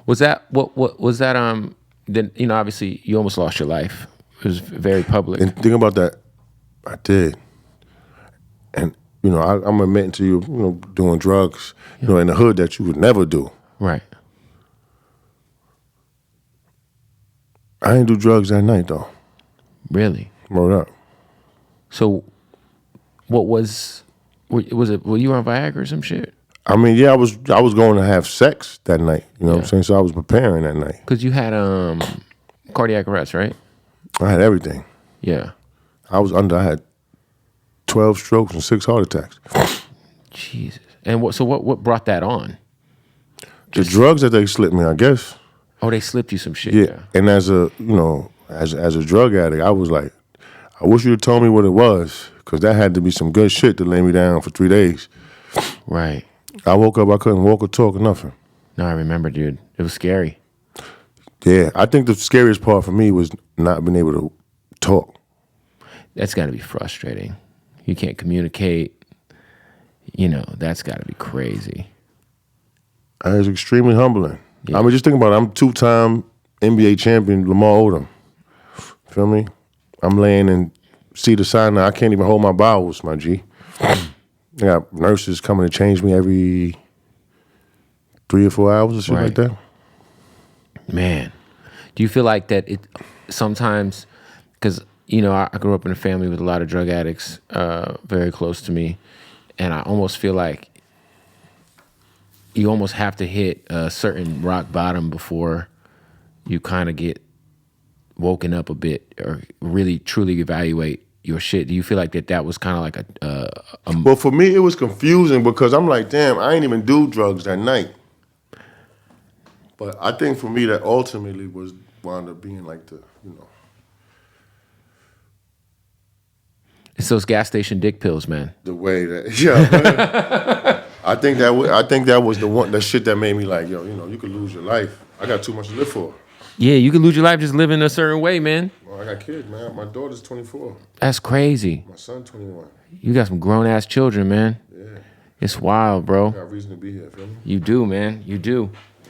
Was that what was that? Then obviously you almost lost your life. It was very public. And think about that. I did. And I'm admitting to you, doing drugs, in the hood that you would never do. Right. I didn't do drugs that night though. Really? Word up. So, what was it? Were you on Viagra or some shit? I mean, yeah, I was going to have sex that night. You know what I'm saying? So I was preparing that night. Because you had cardiac arrest, right? I had everything. Yeah. I had 12 strokes and 6 heart attacks. Jesus. And what brought that on? The drugs that they slipped me, I guess. Oh, they slipped you some shit. Yeah. And as a drug addict, I was like, I wish you'd told me what it was, because that had to be some good shit to lay me down for 3 days. Right. I woke up, I couldn't walk or talk or nothing. No, I remember, dude. It was scary. Yeah, I think the scariest part for me was not being able to talk. That's got to be frustrating. You can't communicate. That's got to be crazy. It was extremely humbling. Yeah. I mean, just think about it. I'm 2-time NBA champion Lamar Odom. Feel me? I'm laying in Cedar Sinai. I can't even hold my bowels, my G. I got nurses coming to change me every 3 or 4 hours or shit like that. Man, do you feel like that it sometimes, because, I grew up in a family with a lot of drug addicts very close to me, and I almost feel like you almost have to hit a certain rock bottom before you kind of get woken up a bit or really truly evaluate your shit. Do you feel like that was kind of like a Well, for me, it was confusing because I'm like, damn, I ain't even do drugs that night. But I think for me, that ultimately wound up being like It's those gas station dick pills, man. the way that, yeah. I think that was the shit that made me like, yo, you could lose your life. I got too much to live for. Yeah, you could lose your life just living a certain way, man. Well, I got kids, man. My daughter's 24. That's crazy. My son's 21. You got some grown-ass children, man. Yeah. It's wild, bro. I got reason to be here, feel me? You do, man. You do.